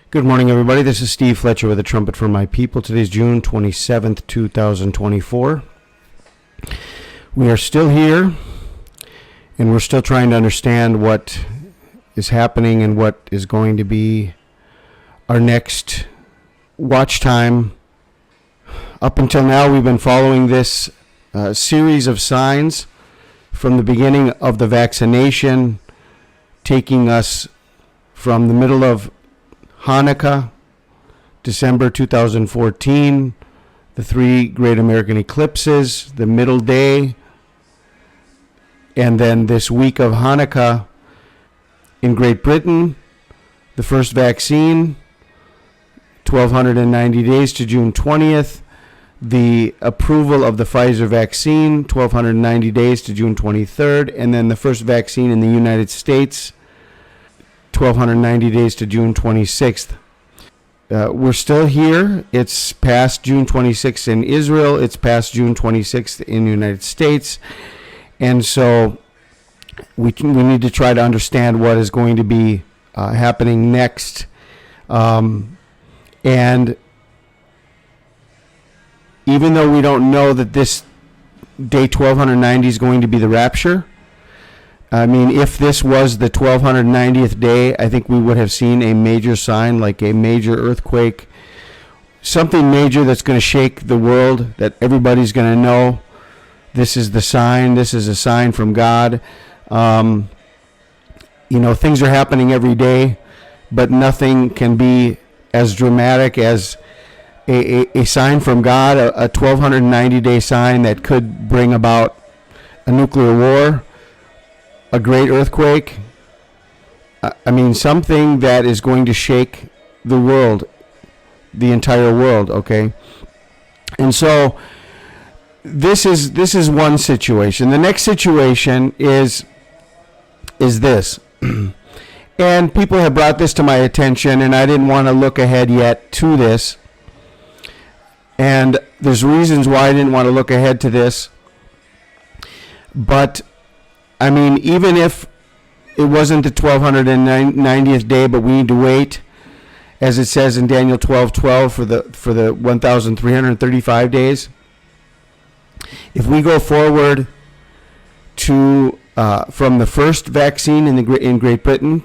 Good morning, everybody. This is Steve Fletcher with a trumpet for my people. Today's June 27th, 2024. We are still here, and we're still trying to understand what is happening and what is going to be our next watch time. Up until now, we've been following this series of signs from the beginning of the vaccination, taking us from the middle of Hanukkah, December 2014, the three great American eclipses, the middle day, and then this week of Hanukkah in Great Britain, the first vaccine, 1,290 days to June 20th, the approval of the Pfizer vaccine, 1,290 days to June 23rd, and then the first vaccine in the United States, 1,290 days to June 26th. We're still here. It's past June 26th in Israel. It's past June 26th in the United States. And so we need to try to understand what is going to be happening next. And even though we don't know that this day 1,290 is going to be the rapture, I mean, if this was the 1,290th day, I think we would have seen a major sign, like a major earthquake, something major that's going to shake the world, that everybody's going to know this is the sign, this is a sign from God. Things are happening every day, but nothing can be as dramatic as a sign from God, a 1,290-day sign that could bring about a nuclear war, a great earthquake. I mean, something that is going to shake the world, the entire world, okay? And so this is one situation. The next situation is this. And people have brought this to my attention, and I didn't want to look ahead yet to this. And there's reasons why I didn't want to look ahead to this. But I mean, even if it wasn't the 1,290th day, but we need to wait, as it says in Daniel 12:12, for the 1,335 days. If we go forward to from the first vaccine in Great Britain,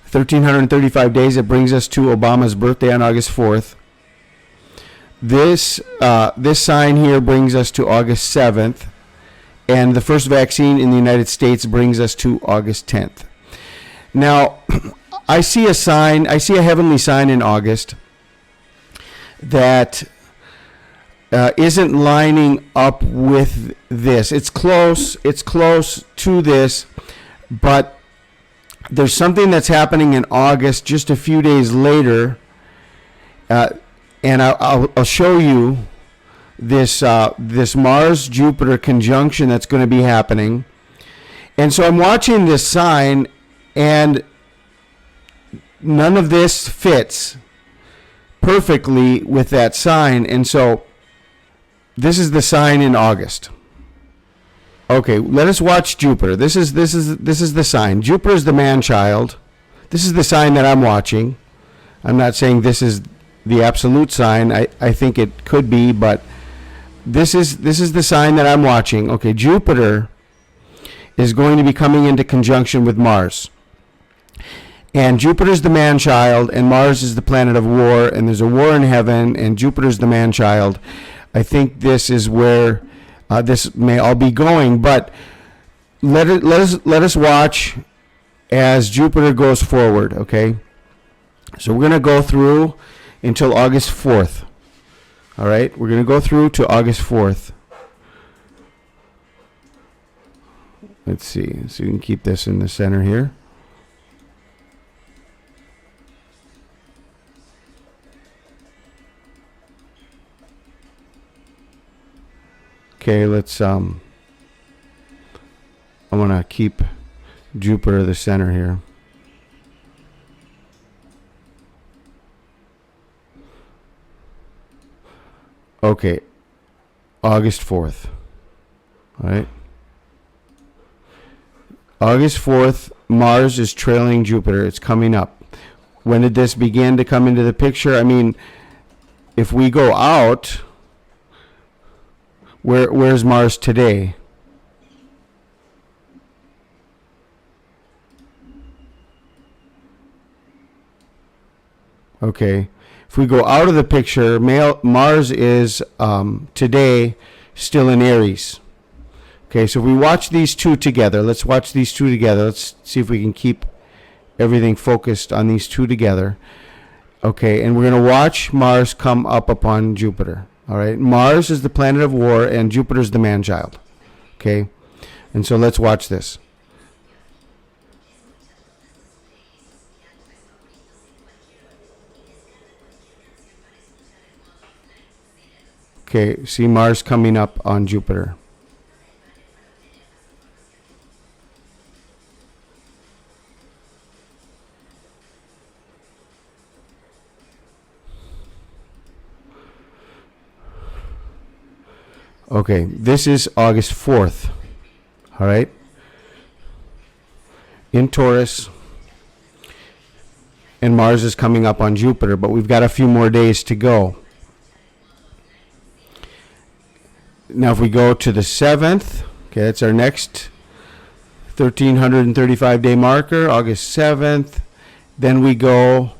1,335 days, it brings us to Obama's birthday on August 4th. This sign here brings us to August 7th. And the first vaccine in the United States brings us to August 10th. Now, I see a heavenly sign in August that isn't lining up with this. It's close to this, but there's something that's happening in August just a few days later, and I'll show you this Mars-Jupiter conjunction that's going to be happening. And so I'm watching this sign, and none of this fits perfectly with that sign. And so this is the sign in August. Okay, let us watch Jupiter. This is the sign. Jupiter is the man-child. This is the sign that I'm watching. I'm not saying this is the absolute sign. I think it could be, but this is the sign that I'm watching. Okay, Jupiter is going to be coming into conjunction with Mars. And Jupiter's the man-child, and Mars is the planet of war, and there's a war in heaven, and Jupiter's the man-child. I think this is where this may all be going, but let us watch as Jupiter goes forward, okay? So we're going to go through until August 4th. All right, we're going to go through to August 4th. Let's see. So you can keep this in the center here. Okay, let's I want to keep Jupiter the center here. Okay, August 4th. All right. August 4th, Mars is trailing Jupiter. It's coming up. When did this begin to come into the picture? I mean, if we go out, where's Mars today? Okay. If we go out of the picture, Mars is today still in Aries. Okay, so if we watch these two together, let's watch these two together. Let's see if we can keep everything focused on these two together. Okay, and we're going to watch Mars come up upon Jupiter. All right, Mars is the planet of war, and Jupiter is the man-child. Okay, and so let's watch this. Okay, see Mars coming up on Jupiter. Okay, this is August 4th. All right. In Taurus. And Mars is coming up on Jupiter, but we've got a few more days to go. Now, if we go to the 7th, okay, that's our next 1,335 day marker, August 7th. Then we go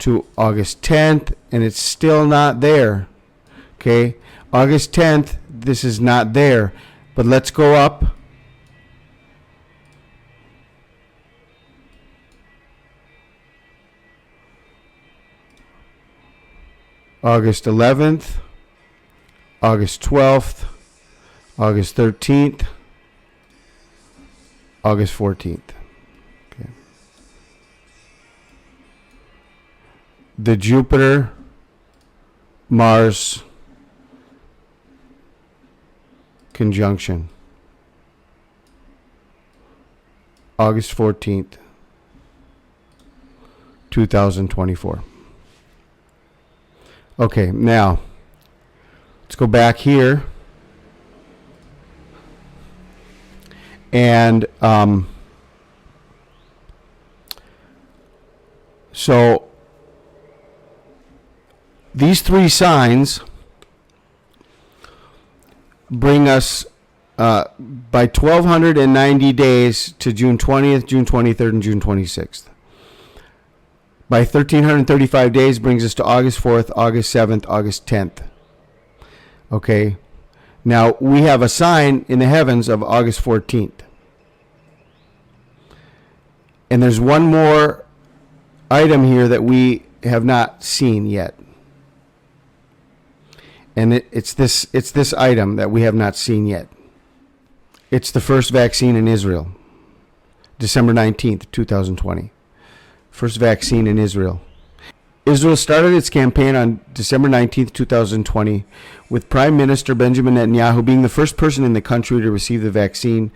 to August 10th, and it's still not there. Okay, August 10th, this is not there. But let's go up. August 11th. August 12th, August 13th, August 14th. Okay. The Jupiter-Mars conjunction. August 14th, 2024. Okay, now let's go back here. And so these three signs bring us by 1,290 days to June 20th, June 23rd, and June 26th. By 1,335 days brings us to August 4th, August 7th, August 10th. Okay, now we have a sign in the heavens of August 14th. And there's one more item here that we have not seen yet. And it's this item that we have not seen yet. It's the first vaccine in Israel. December 19th, 2020. First vaccine in Israel. Israel started its campaign on December 19th, 2020, with Prime Minister Benjamin Netanyahu being the first person in the country to receive the vaccine,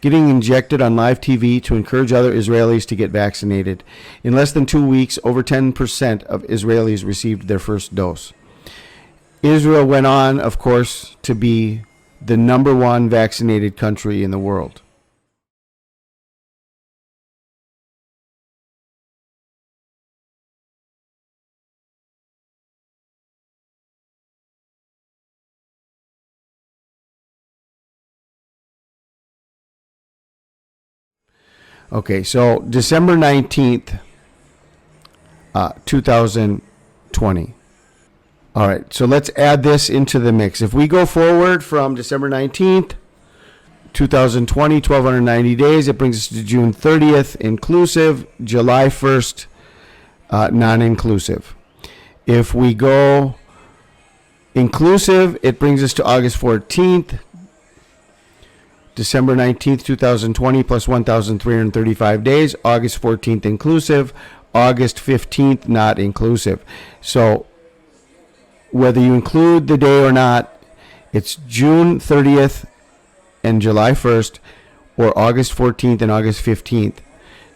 getting injected on live TV to encourage other Israelis to get vaccinated. In less than 2 weeks, over 10% of Israelis received their first dose. Israel went on, of course, to be the #1 vaccinated country in the world. Okay, so December 19th, 2020. All right, so let's add this into the mix. If we go forward from December 19th, 2020, 1,290 days, it brings us to June 30th, inclusive, July 1st, non-inclusive. If we go inclusive, it brings us to August 14th, December 19th, 2020, plus 1,335 days, August 14th inclusive, August 15th not inclusive. So whether you include the day or not, it's June 30th and July 1st, or August 14th and August 15th.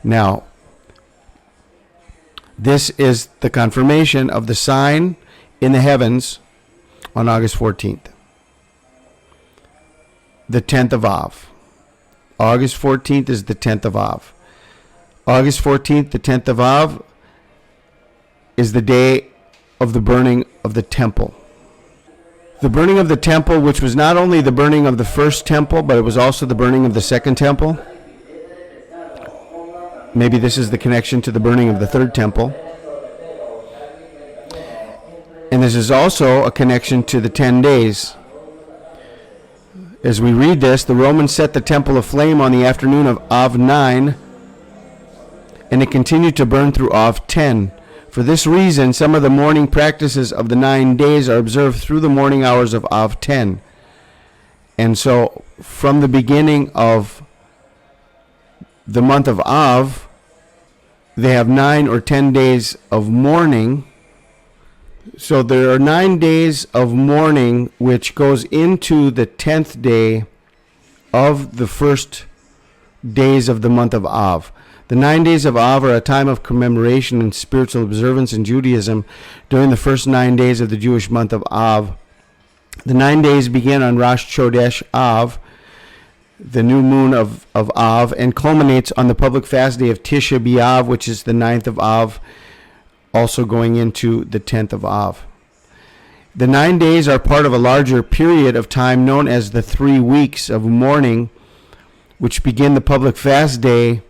Now, this is the confirmation of the sign in the heavens on August 14th. The 10th of Av. August 14th is the 10th of Av. August 14th, the 10th of Av, is the day of the burning of the temple. The burning of the temple, which was not only the burning of the first temple, but it was also the burning of the second temple. Maybe this is the connection to the burning of the third temple. And this is also a connection to the 10 days. As we read this, the Romans set the temple aflame on the afternoon of Av 9, and it continued to burn through Av 10. For this reason, some of the mourning practices of the 9 days are observed through the morning hours of Av 10. And so, from the beginning of the month of Av, they have 9 or 10 days of mourning. So there are 9 days of mourning, which goes into the 10th day of the first days of the month of Av. The 9 days of Av are a time of commemoration and spiritual observance in Judaism during the first 9 days of the Jewish month of Av. The 9 days begin on Rosh Chodesh Av, the new moon of Av, and culminates on the public fast day of Tisha B'Av, which is the 9th of Av, also going into the 10th of Av. The 9 days are part of a larger period of time known as the 3 weeks of mourning, which begin the public fast day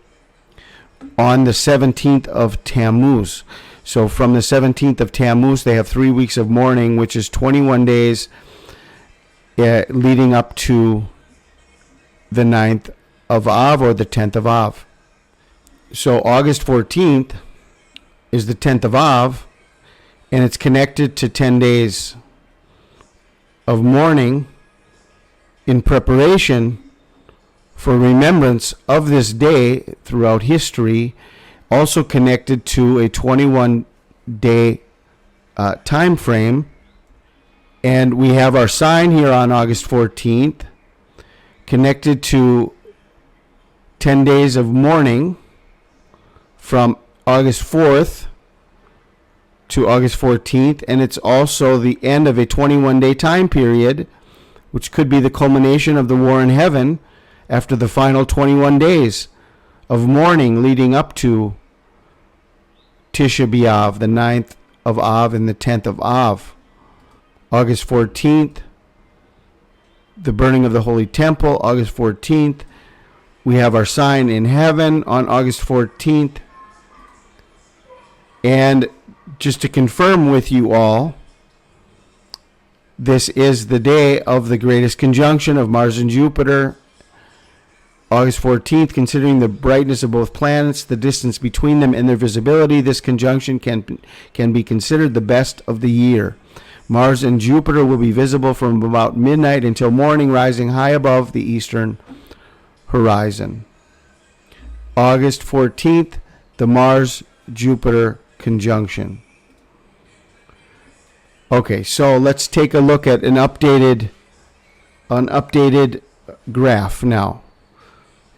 on the 17th of Tammuz. So from the 17th of Tammuz, they have 3 weeks of mourning, which is 21 days leading up to the 9th of Av or the 10th of Av. So August 14th is the 10th of Av, and it's connected to 10 days of mourning in preparation for remembrance of this day throughout history, also connected to a 21-day time frame. And we have our sign here on August 14th, connected to 10 days of mourning from August 4th to August 14th, and it's also the end of a 21-day time period, which could be the culmination of the war in heaven after the final 21 days of mourning leading up to Tisha B'Av, the 9th of Av and the 10th of Av. August 14th, the burning of the Holy Temple. August 14th, we have our sign in heaven on August 14th. And just to confirm with you all, this is the day of the greatest conjunction of Mars and Jupiter. August 14th, considering the brightness of both planets, the distance between them, and their visibility, this conjunction can be considered the best of the year. Mars and Jupiter will be visible from about midnight until morning, rising high above the eastern horizon. August 14th, the Mars-Jupiter conjunction. Okay, so let's take a look at an updated graph now.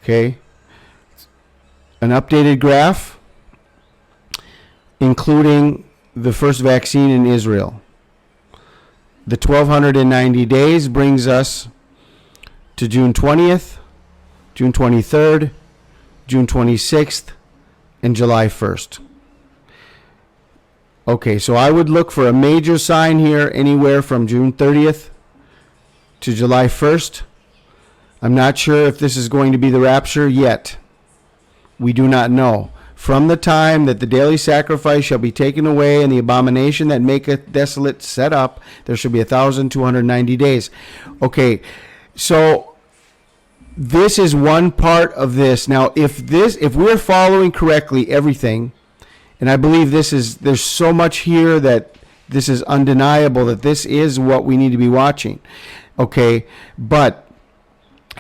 Okay, an updated graph including the first vaccine in Israel. The 1290 days brings us to June 20th, June 23rd, June 26th, and July 1st. Okay, so I would look for a major sign here anywhere from June 30th to July 1st. I'm not sure if this is going to be the rapture yet. We do not know. From the time that the daily sacrifice shall be taken away and the abomination that maketh desolate set up, there shall be 1,290 days. Okay, so this is one part of this. Now, if we're following correctly everything, and I believe there's so much here that this is undeniable that this is what we need to be watching. Okay, but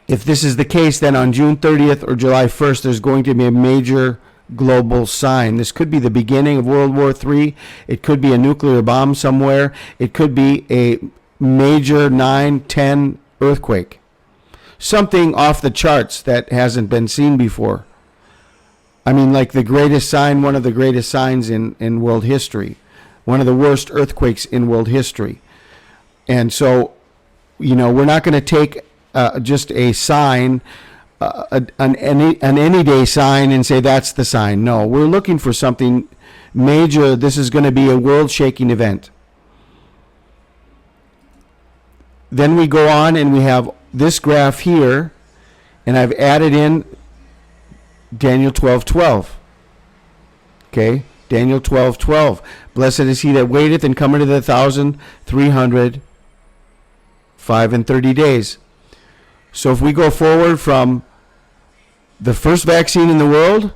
if this is the case, then on June 30th or July 1st, there's going to be a major global sign. This could be the beginning of World War III. It could be a nuclear bomb somewhere. It could be a major 9/10 earthquake. Something off the charts that hasn't been seen before. I mean, like the greatest sign, one of the greatest signs in world history. One of the worst earthquakes in world history. And so, we're not going to take just a sign, an any day sign, and say that's the sign. No, we're looking for something major, this is going to be a world-shaking event. Then we go on and we have this graph here, and I've added in Daniel 12:12. Okay, Daniel 12:12. Blessed is he that waiteth and cometh to the 1,305 days. So if we go forward from the first vaccine in the world,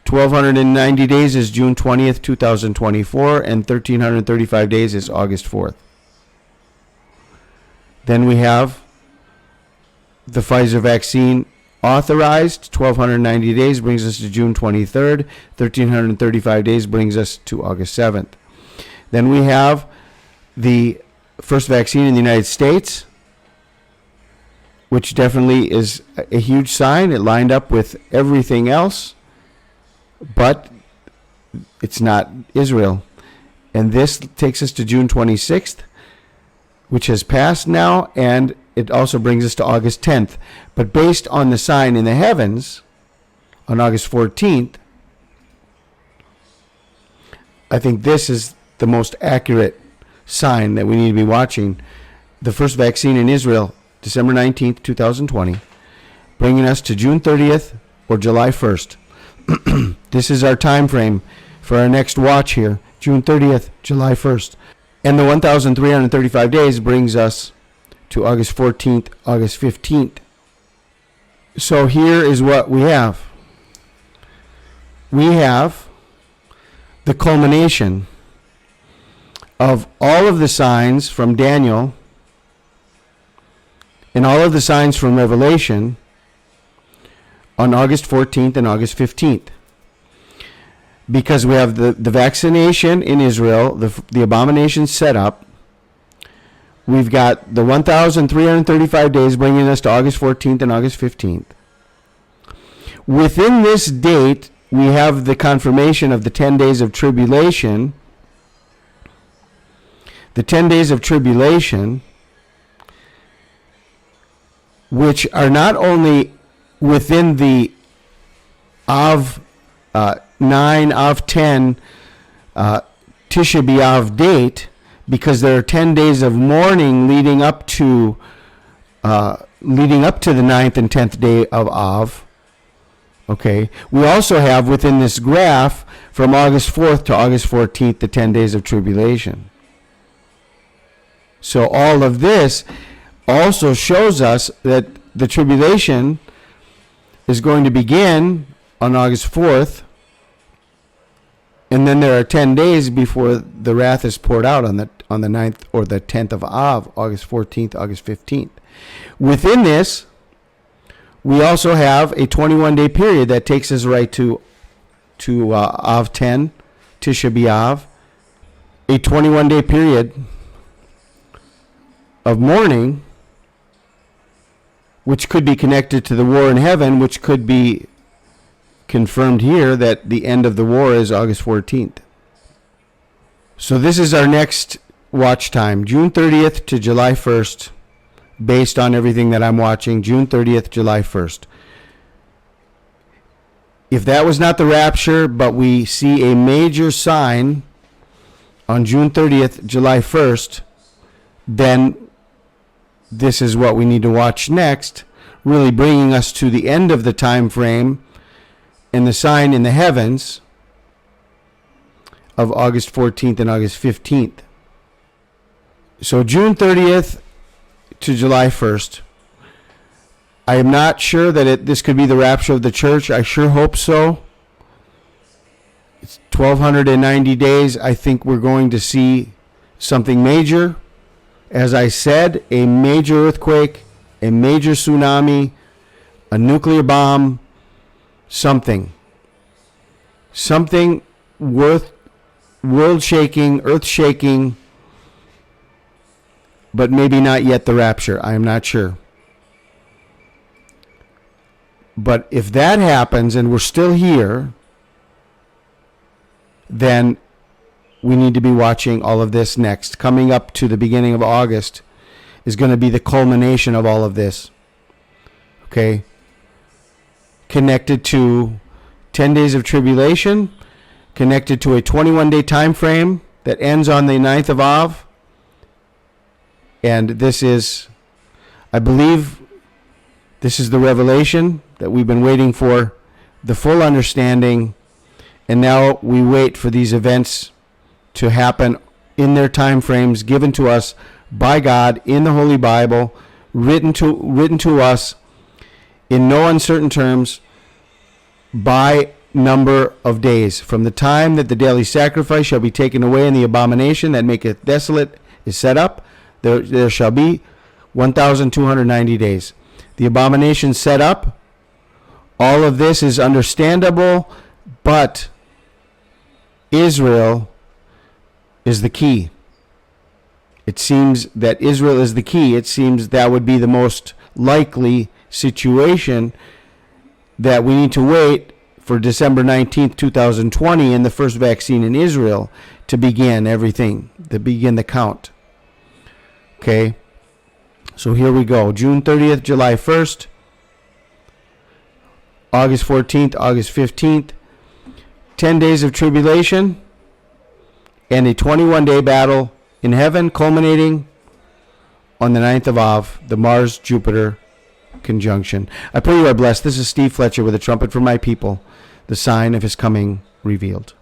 1,290 days is June 20th, 2024, and 1,335 days is August 4th. Then we have the Pfizer vaccine authorized, 1,290 days brings us to June 23rd, 1,335 days brings us to August 7th. Then we have the first vaccine in the United States, which definitely is a huge sign. It lined up with everything else, but it's not Israel. And this takes us to June 26th, which has passed now, and it also brings us to August 10th. But based on the sign in the heavens on August 14th, I think this is the most accurate sign that we need to be watching. The first vaccine in Israel, December 19th, 2020, bringing us to June 30th or July 1st. This is our time frame for our next watch here, June 30th, July 1st. And the 1,335 days brings us to August 14th, August 15th. So here is what we have. We have the culmination of all of the signs from Daniel and all of the signs from Revelation on August 14th and August 15th. Because we have the vaccination in Israel, the abomination set up. We've got the 1,335 days bringing us to August 14th and August 15th. Within this date, we have the confirmation of the 10 days of tribulation. The 10 days of tribulation, which are not only within the Av 9, Av 10, Tisha B'Av date, because there are 10 days of mourning leading up to the 9th and 10th day of Av. Okay. We also have within this graph from August 4th to August 14th the 10 days of tribulation. So all of this also shows us that the tribulation is going to begin on August 4th, and then there are 10 days before the wrath is poured out on the 9th or the 10th of Av, August 14th, August 15th. Within this, we also have a 21-day period that takes us right to Av 10, Tisha B'Av, a 21-day period of mourning, which could be connected to the war in heaven, which could be confirmed here that the end of the war is August 14th. So this is our next watch time, June 30th to July 1st, based on everything that I'm watching, June 30th, July 1st. If that was not the rapture, but we see a major sign on June 30th, July 1st, then this is what we need to watch next, really bringing us to the end of the time frame and the sign in the heavens of August 14th and August 15th. So June 30th to July 1st. I am not sure that this could be the rapture of the church. I sure hope so. It's 1,290 days. I think we're going to see something major. As I said, a major earthquake, a major tsunami, a nuclear bomb, something worth world-shaking, earth-shaking, but maybe not yet the rapture. I am not sure. But if that happens and we're still here, then we need to be watching all of this next. Coming up to the beginning of August is going to be the culmination of all of this. Okay? Connected to 10 days of tribulation connected to a 21-day time frame that ends on the 9th of Av. And this is, I believe, this is the revelation that we've been waiting for, the full understanding. And now we wait for these events to happen in their time frames given to us by God in the Holy Bible, written to us in no uncertain terms by number of days. From the time that the daily sacrifice shall be taken away and the abomination that maketh desolate is set up, there shall be 1,290 days. The abomination set up. All of this is understandable, but Israel is the key. It seems that Israel is the key. It seems that would be the most likely situation, that we need to wait for December 19th, 2020 and the first vaccine in Israel to begin everything, to begin the count. Okay, so here we go. June 30th, July 1st, August 14th, August 15th, 10 days of tribulation, and a 21-day battle in heaven, culminating on the 9th of Av, the Mars-Jupiter conjunction. I pray you are blessed. This is Steve Fletcher with a trumpet for my people, the sign of his coming revealed.